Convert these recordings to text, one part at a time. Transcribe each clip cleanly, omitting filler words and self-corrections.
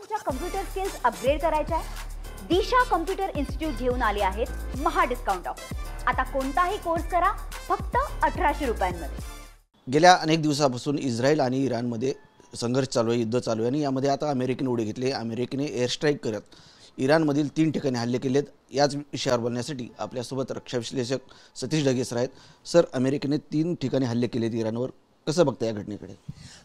तुमच्या computer skills upgrade करायच्या आहे? दिशा कम्प्युटर इन्स्टिट्यूट घेऊन आले आहेत महा डिस्काउंट ऑफर। आता कोणताही कोर्स करा फक्त 1800 रुपयांमध्ये। गेल्या अनेक दिवसापासून इस्रायल आणि इराणमध्ये संघर्ष चालू आहे, युद्ध चालू आहे आणि यामध्ये आता अमेरिकेने उडी घेतली। अमेरिकेने एअर स्ट्राईक करत इराणमधील 3 ठिकाणी हल्ले केलेत। याच विषयावर बोलण्यासाठी आपल्यासोबत रक्षा विश्लेषक सतीश ढगेसर आहेत। सर, अमेरिकेने 3 ठिकाणी हल्ले केलेत इराणवर, कसं बघता या घटनेकडे?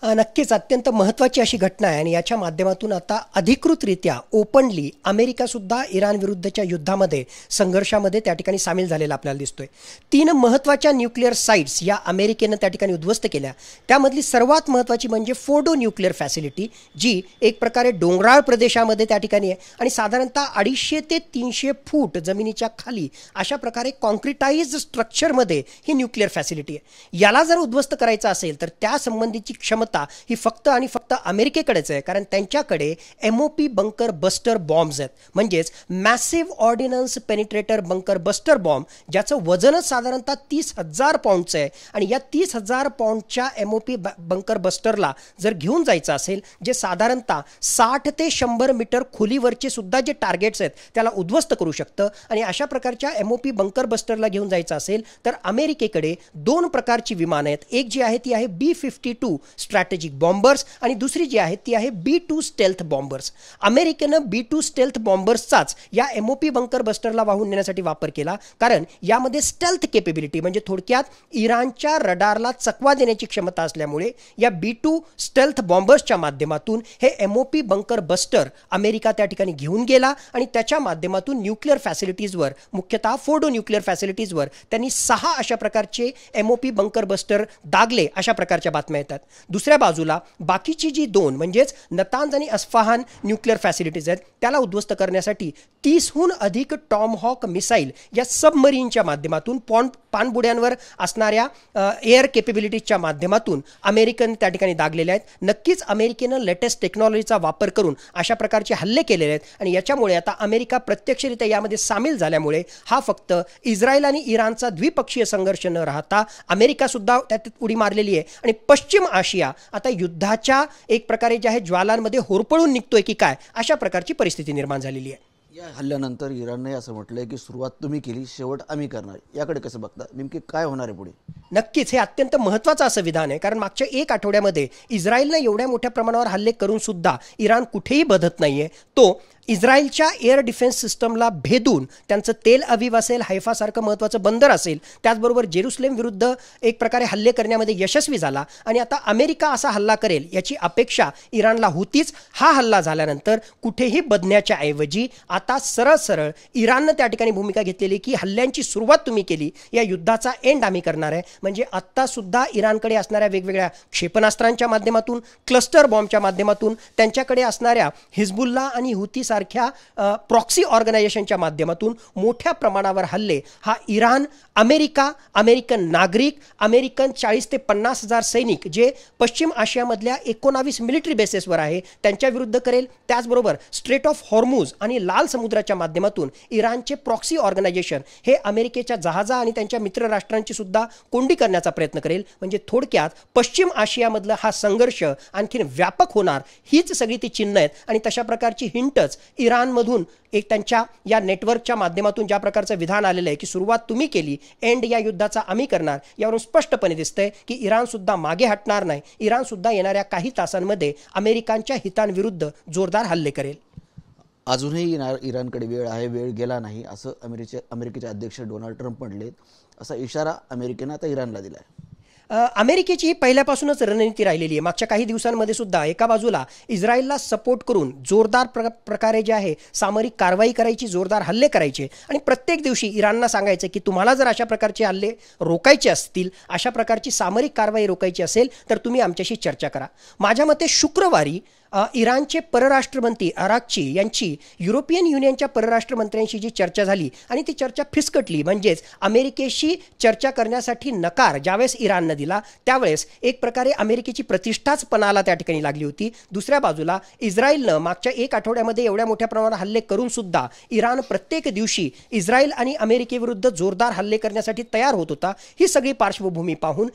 नक्कीच अत्यंत महत्त्वाची अशी घटना आहे आणि याच्या माध्यमातून आता अधिकृतरित्या ओपनली अमेरिका सुद्धा इराण विरुद्धच्या युद्धामध्ये संघर्षामध्ये त्या ठिकाणी सामील झालेला आपल्याला दिसतोय। 3 महत्त्वाच्या न्यूक्लिअर साइट्स या अमेरिकेने त्या ठिकाणी उद्ध्वस्त केल्या। त्यामधली सर्वात महत्त्वाची म्हणजे फोर्डो न्यूक्लिअर फॅसिलिटी, जी एक प्रकारे डोंगराळ प्रदेशामध्ये त्या ठिकाणी आहे आणि साधारणतः 250 ते 300 फूट जमिनीच्या खाली अशा प्रकारे कॉन्क्रिटाइज्ड स्ट्रक्चरमध्ये ही न्यूक्लिअर फॅसिलिटी आहे। याला जर उद्ध्वस्त करायचं असेल तर त्या संबंधीची क्षमता ही फक्त आणि फक्त अमेरिकेकडेच आहे, कारण त्यांच्याकडे MOP बंकर बस्टर बॉम्ब्स आहेत, म्हणजेच massive ordnance penetrator bunker buster bomb, ज्याचं वजनच साधारणतः 30,000 पाऊंडचं आहे आणि या 30,000 पाऊंडच्या MOP बंकर बस्टरला जर घेऊन जायचं असेल, जे साधारणतः 60 ते 100 मीटर खोलीवरचे सुद्धा जे टार्गेट्स आहेत त्याला उद्ध्वस्त करू शकतं आणि अशा प्रकारच्या MOP बंकर बस्टरला घेऊन जायचं असेल तर अमेरिकेकडे 2 प्रकारची विमानं आहेत। एक जी आहे ती आहे B-52 स्ट्रॅटेजिक बॉम्बर्स आणि दुसरी जी आहे ती आहे B-2 स्टेल्थ बॉम्बर्स। अमेरिकेनं B-2 स्टेल्थ बॉम्बर्सचाच या MOP बंकर बस्टरला वाहून नेण्यासाठी वापर केला, कारण यामध्ये स्टेल्थ केपेबिलिटी म्हणजे थोडक्यात इराणच्या रडारला चकवा देण्याची क्षमता असल्यामुळे या B-2 स्टेल्थ बॉम्बर्सच्या माध्यमातून हे MOP बंकर बस्टर अमेरिका त्या ठिकाणी घेऊन गेला आणि त्याच्या माध्यमातून न्यूक्लिअर फॅसिलिटीजवर, मुख्यतः फोर्डो न्यूक्लिअर फॅसिलिटीजवर त्यांनी 6 अशा प्रकारचे MOP बंकर बस्टर दागले, अशा प्रकारच्या बातम्या येतात। दुसऱ्या बाजूला बाकीची जी 2 म्हणजेच नतांज आणि अस्फहान न्यूक्लिअर फॅसिलिटीज आहेत त्याला उद्ध्वस्त करण्यासाठी 30हून अधिक टॉमहॉक मिसाईल या सबमरीनच्या माध्यमातून पाणबुड्यांवर असणाऱ्या एअर केपेबिलिटीजच्या माध्यमातून अमेरिकन त्या ठिकाणी दागलेले आहेत। नक्कीच अमेरिकेनं लेटेस्ट टेक्नॉलॉजीचा वापर करून अशा प्रकारचे हल्ले केलेले आहेत आणि याच्यामुळे आता अमेरिका प्रत्यक्षरित्या यामध्ये सामील झाल्यामुळे हा फक्त इस्रायल आणि इराणचा द्विपक्षीय संघर्ष न राहता अमेरिका सुद्धा त्यात उडी मारलेली आहे आणि पश्चिम आशिया आता युद्धाच्या एक प्रकारे जे आहे ज्वालांमध्ये होरपळून निघतोय की काय, अशा प्रकारची परिस्थिती निर्माण झालेली आहे। या हल्ल्यानंतर इराणने असं म्हटलंय की सुरुवात तुम्ही केली, शेवट आम्ही करणार। याकडे कसं बघता, नेमके काय होणार आहे पुढे? नक्कीच हे अत्यंत महत्त्वाचं असं विधान आहे, कारण मागच्या 1 आठवड्यामध्ये इस्रायलने एवढ्या मोठ्या प्रमाणावर हल्ले करून सुद्धा इराण कुठेही बधत नाहीये। तो इस्रायलच्या एअर डिफेन्स सिस्टमला भेदून त्यांचं तेल अवीव असेल, हैफासारखं महत्त्वाचं बंदर असेल, त्याचबरोबर जेरुसलेम विरुद्ध एक प्रकारे हल्ले करण्यामध्ये यशस्वी झाला आणि आता अमेरिका असा हल्ला करेल याची अपेक्षा इराणला होतीच। हा हल्ला झाल्यानंतर कुठेही बदण्याच्या ऐवजी आता सरळ सरळ इराणनं त्या ठिकाणी भूमिका घेतलेली की हल्ल्यांची सुरुवात तुम्ही केली, या युद्धाचा एंड आम्ही करणार आहे। म्हणजे आत्ता सुद्धा इराणकडे असणाऱ्या वेगवेगळ्या क्षेपणास्त्रांच्या माध्यमातून, क्लस्टर बॉम्बच्या माध्यमातून, त्यांच्याकडे असणाऱ्या हिजबुल्ला आणि हुती सारख्या प्रॉक्सी ऑर्गनायझेशनच्या माध्यमातून मोठ्या प्रमाणावर हल्ले हा इराण, अमेरिका, अमेरिकन नागरिक, अमेरिकन 40 ते 50 हजार सैनिक जे पश्चिम आशियामधल्या 19 मिलिटरी बेसेसवर आहे त्यांच्या विरुद्ध करेल। त्याचबरोबर स्ट्रेट ऑफ हॉर्मुज आणि लाल समुद्राच्या माध्यमातून इराणचे प्रॉक्सी ऑर्गनायझेशन हे अमेरिकेच्या जहाजा आणि त्यांच्या मित्र राष्ट्रांची सुद्धा कोंडी करण्याचा प्रयत्न करेल। म्हणजे थोडक्यात पश्चिम आशियामधला हा संघर्ष आणखीन व्यापक होणार, हीच सगळी ती चिन्ह आहेत आणि तशा प्रकारची हिंटच इराणमधून एक त्यांच्या या नेटवर्कच्या माध्यमातून ज्या प्रकारचं विधान आलेलं आहे की सुरुवात तुम्ही केली, एंड या युद्धाचा आम्ही करणार, यावरून स्पष्टपणे दिसतंय की इराण सुद्धा मागे हटणार नाही। इराण सुद्धा येणाऱ्या काही तासांमध्ये अमेरिकांच्या हितांविरुद्ध जोरदार हल्ले करेल। अजूनही इराणकडे वेळ आहे, वेळ गेला नाही असं अमेरिकेचे अध्यक्ष डोनाल्ड ट्रम्प म्हटलेत। असा इशारा अमेरिकेनं आता इराणला दिला आहे। अमेरिकेची ही पहिल्यापासूनच रणनीती राहिलेली आहे। मागच्या काही दिवसांमध्ये सुद्धा एका बाजूला इस्रायलला सपोर्ट करून जोरदार प्रकारे जे आहे सामरिक कारवाई करायची, जोरदार हल्ले करायचे आणि प्रत्येक दिवशी इराणला सांगायचं की तुम्हाला जर अशा प्रकारचे हल्ले रोखायचे असतील, अशा प्रकारची सामरिक कारवाई रोखायची असेल तर तुम्ही आमच्याशी चर्चा करा। माझ्या मते शुक्रवारी इराणचे परराष्ट्रमंत्री अराक्ची यांची युरोपियन युनियनच्या परराष्ट्रमंत्र्यांशी जी चर्चा झाली आणि ती चर्चा फिसकटली, म्हणजेच अमेरिकेशी चर्चा करण्यासाठी नकार ज्यावेळेस इराणनं दिला त्यावेळेस एक प्रकारे अमेरिकेची प्रतिष्ठाच पणाला त्या ठिकाणी लागली होती। दुसऱ्या बाजूला इस्रायलनं मागच्या 1 आठवड्यामध्ये एवढ्या मोठ्या प्रमाणावर हल्ले करून सुद्धा इराण प्रत्येक दिवशी इस्रायल आणि अमेरिकेविरुद्ध जोरदार हल्ले करण्यासाठी तयार होत होता। ही सगळी पार्श्वभूमी पाहून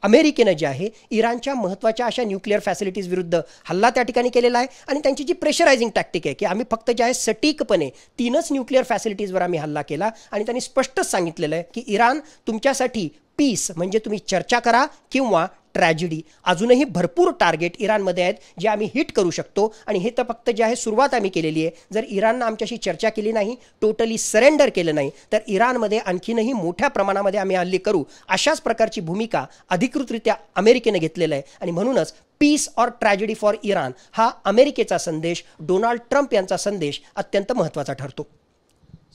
अमेरिकेनं जे आहे इराणच्या महत्त्वाच्या अशा न्यूक्लिअर फॅसिलिटीज विरुद्ध हल्ला त्या ठिकाणी केलेला आहे आणि त्यांची जी प्रेशरायझिंग टॅक्टिक आहे की आम्ही फक्त जे आहे सटीकपणे 3च न्यूक्लिअर फॅसिलिटीजवर आम्ही हल्ला केला आणि त्यांनी स्पष्टच सांगितलेलं आहे की इराण तुमच्यासाठी पीस म्हणजे तुम्ही चर्चा करा किंवा ट्रॅजेडी, अजूनही भरपूर टार्गेट इराणमध्ये आहेत जे आम्ही हिट करू शकतो आणि हे तर फक्त जे आहे सुरुवात आम्ही केलेली आहे. जर इराणनं आमच्याशी चर्चा केली नाही, टोटली सरेंडर केलं नाही, तर इराणमध्ये आणखीनही मोठ्या प्रमाणामध्ये आम्ही हल्ले करू अशाच प्रकारची भूमिका अधिकृतरित्या अमेरिकेनं घेतलेलं आहे. आणि म्हणूनच peace or tragedy for Iran हा अमेरिकेचा संदेश, डोनाल्ड ट्रम्प यांचा संदेश अत्यंत महत्त्वाचा ठरतो.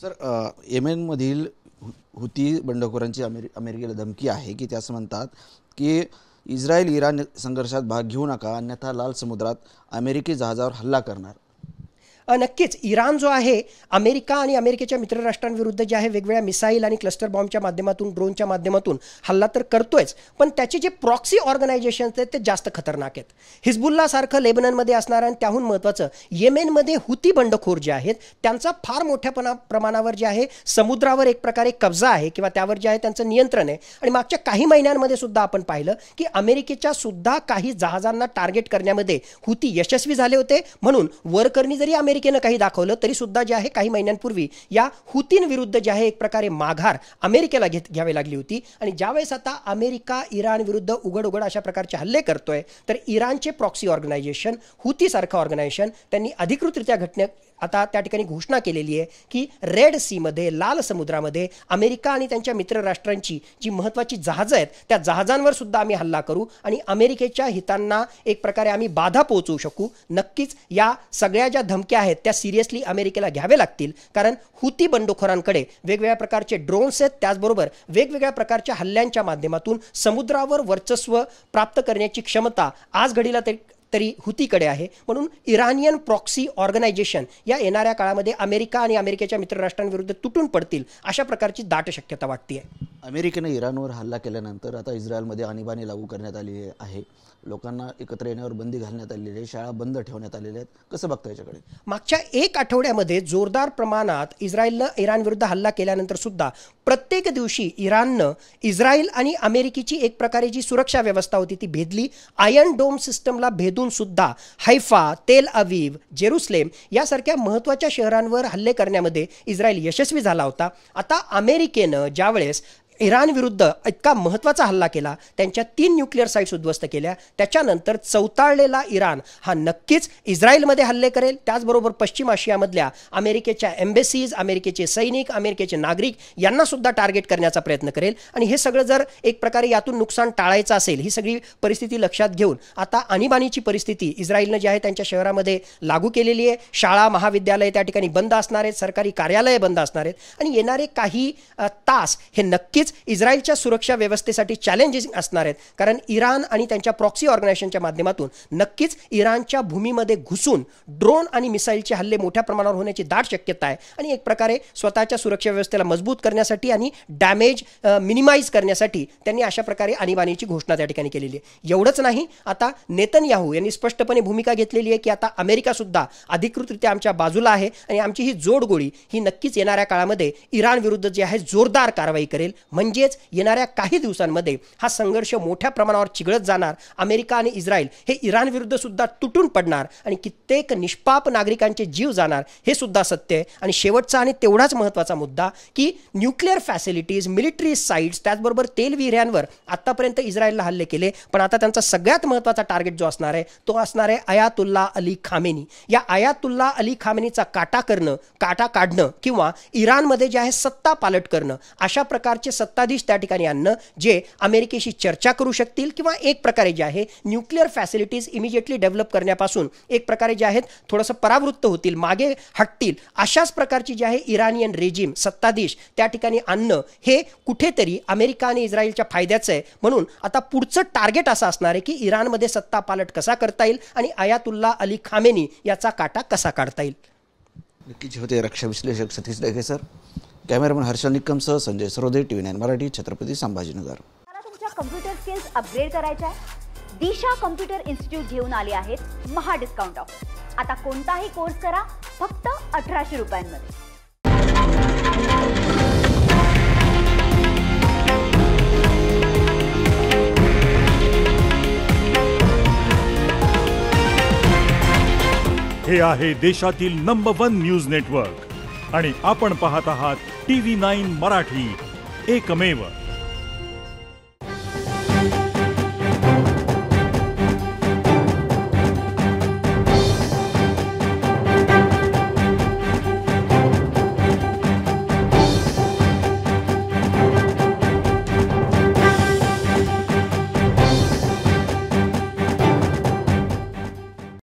सर, येमेनमधील हुती बंडखोरांची अमेरिकेला धमकी आहे की ते असं म्हणतात की इस्रायल इराण संघर्षात भाग घेऊ नका, अन्यथा लाल समुद्रात अमेरिकी जहाजावर हल्ला करणार. नक्कीच इराण जो आहे अमेरिका आणि अमेरिकेच्या मित्रराष्ट्रांविरुद्ध जे आहे वेगवेगळ्या मिसाईल आणि क्लस्टर बॉम्बच्या माध्यमातून, ड्रोनच्या माध्यमातून हल्ला तर करतोयच, पण त्याचे जे प्रॉक्सी ऑर्गनायझेशन्स आहेत ते जास्त खतरनाक आहेत. हिजबुल्लासारखं लेबननमध्ये असणारं आणि त्याहून महत्त्वाचं येमेनमध्ये हुती बंडखोर जे आहेत त्यांचा फार मोठ्या प्रमाणावर जे आहे समुद्रावर एक प्रकारे कब्जा आहे किंवा त्यावर जे आहे त्यांचं नियंत्रण आहे. आणि मागच्या काही महिन्यांमध्ये सुद्धा आपण पाहिलं की अमेरिकेच्या सुद्धा काही जहाजांना टार्गेट करण्यामध्ये हुती यशस्वी झाले होते. म्हणून वरकरणी जरी अमेरिकेनं काही दाखवलं तरी सुद्धा जे आहे काही महिन्यांपूर्वी या हुतींविरुद्ध जे आहे एक प्रकारे माघार अमेरिकेला घ्यावी लागली होती. आणि ज्यावेळेस आता अमेरिका इराण विरुद्ध उघड अशा प्रकारचे हल्ले करतोय तर इराणचे प्रॉक्सी ऑर्गनायझेशन, हुतीसारखं ऑर्गनायझेशन, त्यांनी अधिकृतरित्या आता त्या ठिकाणी घोषणा केलेली आहे की रेड सीमध्ये, लाल समुद्रामध्ये अमेरिका आणि त्यांच्या मित्रराष्ट्रांची जी महत्त्वाची जहाजं आहेत त्या जहाजांवर सुद्धा आम्ही हल्ला करू आणि अमेरिकेच्या हितांना एक प्रकारे आम्ही बाधा पोहोचवू शकू. नक्कीच या सगळ्या ज्या धमक्या आहेत त्या सिरियसली अमेरिकेला घ्यावे लागतील, कारण हुती बंडखोरांकडे वेगवेगळ्या प्रकारचे ड्रोन्स आहेत, त्याचबरोबर वेगवेगळ्या प्रकारच्या हल्ल्यांच्या माध्यमातून समुद्रावर वर्चस्व प्राप्त करण्याची क्षमता आज घडीला तरी हुतीकडे आहे. म्हणून इराणियन प्रॉक्सी ऑर्गनायझेशन या येणाऱ्या काळामध्ये अमेरिका आणि अमेरिकेच्या मित्रराष्ट्रांविरुद्ध तुटून पडतील अशा प्रकारची दाट शक्यता वाटते. अमेरिकेने इराणवर हल्ला केल्यानंतर आता इस्रायलमध्ये आणीबाणी लागू करण्यात आली आहे, लोकांना एकत्र येण्यावर बंदी घालण्यात आलेली आहे, शाळा बंद ठेवण्यात आलेल्या आहेत. कसं बघता याच्याकडे? मागच्या एक आठवड्यामध्ये जोरदार प्रमाणात इस्रायलनं इराणविरुद्ध हल्ला केल्यानंतर सुद्धा प्रत्येक दिवशी इराणनं इस्रायल आणि अमेरिकेची एक प्रकारे जी सुरक्षा व्यवस्था होती ती भेदली. आयर्न डोम सिस्टमला भेदून सुद्धा हैफा, तेल अवीव, जेरुसलेम यासारख्या महत्त्वाच्या शहरांवर हल्ले करण्यामध्ये इस्रायल यशस्वी झाला होता. आता अमेरिकेनं ज्यावेळेस इराण विरुद्ध इतका महत्त्वाचा हल्ला केला, त्यांच्या 3 न्यूक्लिअर साईट्स उद्ध्वस्त केल्या, त्याच्यानंतर चौताळलेला इराण हा नक्कीच इस्रायलमध्ये हल्ले करेल. त्याचबरोबर पश्चिम आशियामधल्या अमेरिकेच्या एम्बेसीज, अमेरिकेचे सैनिक, अमेरिकेचे नागरिक यांना सुद्धा टार्गेट करण्याचा प्रयत्न करेल. आणि हे सगळं जर एक प्रकारे यातून नुकसान टाळायचं असेल, ही सगळी परिस्थिती लक्षात घेऊन आता आणीबाणीची परिस्थिती इस्रायलनं जी आहे त्यांच्या शहरामध्ये लागू केलेली आहे. शाळा, महाविद्यालय त्या ठिकाणी बंद असणार आहेत, सरकारी कार्यालय बंद असणार आहेत आणि येणारे काही तास हे नक्की इस्रायलच्या सुरक्षा व्यवस्थेसाठी चॅलेंजिंग असणार आहेत. कारण इराण आणि त्यांच्या प्रॉक्सी ऑर्गनायझेशनच्या माध्यमातून नक्कीच इराणच्या भूमीमध्ये घुसून ड्रोन आणि मिसाईलचे हल्ले मोठ्या प्रमाणावर होण्याची दाट शक्यता आहे. आणि एक प्रकारे स्वतःच्या सुरक्षा व्यवस्थेला मजबूत करण्यासाठी आणि डॅमेज मिनिमाइज करण्यासाठी त्यांनी अशा प्रकारे आणीबाणीची घोषणा त्या ठिकाणी केलेली आहे. एवढंच नाही, आता नेतन्याहू यांनी स्पष्टपणे भूमिका घेतलेली आहे की आता अमेरिका सुद्धा अधिकृतरित्या आमच्या बाजूला आहे आणि आमची ही जोडगोळी ही नक्कीच येणाऱ्या काळामध्ये इराण विरुद्ध जी आहे जोरदार कारवाई करेल. म्हणजेच येणाऱ्या काही दिवसांमध्ये हा संघर्ष मोठ्या प्रमाणावर चिघळत जाणार. अमेरिका आणि इस्रायल हे इराण विरुद्ध सुद्धा तुटून पडणार आणि कित्येक निष्पाप नागरिकांचे जीव जाणार, हे सुद्धा सत्य आहे. आणि शेवटचा आणि तेवढाच महत्त्वाचा मुद्दा की न्यूक्लिअर फॅसिलिटीज, मिलिटरी साईट्स, त्याचबरोबर तेल विहिऱ्यांवर आतापर्यंत इस्रायलला हल्ले केले, पण आता त्यांचा सगळ्यात महत्त्वाचा टार्गेट जो असणार आहे तो असणार आहे अयातुल्ला अली खामेनी. या अयातुल्ला अली खामेनीचा काटा काढणं किंवा इराणमध्ये जे आहे सत्ता पालट करणं, अशा प्रकारचे सत्ताधीश त्या ठिकाणी आणणं जे अमेरिकेशी चर्चा करू शकतील किंवा एक प्रकारे जे आहे न्यूक्लिअर फॅसिलिटीज इमिजिएटली डेव्हलप करण्यापासून एक प्रकारे जे आहेत थोडंसं परावृत्त होतील, मागे हटतील, अशाच प्रकारची जी आहे इराणियन रेजिम, सत्ताधीश त्या ठिकाणी आणणं हे कुठेतरी अमेरिका आणि इस्रायलच्या फायद्याचं आहे. म्हणून आता पुढचं टार्गेट असं असणार आहे की इराणमध्ये सत्ता पालट कसा करता येईल आणि अयातुल्ला अली खामेनी याचा काटा कसा काढता येईल. नक्कीच होते रक्षा विश्लेषक सतीश डगे सर. कॅमेरामन हर्षल निकमसह संजय सरोदे, TV9 मराठी, छत्रपती संभाजीनगर. मला तुमच्या कम्प्युटर स्किल्स अपग्रेड करायच्या आहे? दिशा कम्प्युटर इन्स्टिट्यूट घेऊन आले आहेत महा डिस्काउंट ऑफर. आता कोणताही कोर्स करा फक्त 1800 रुपयांमध्ये. हे आहे देशातील नंबर 1 न्यूज नेटवर्क आणि आपण पाहत आहात TV9 मराठी, एकमेव.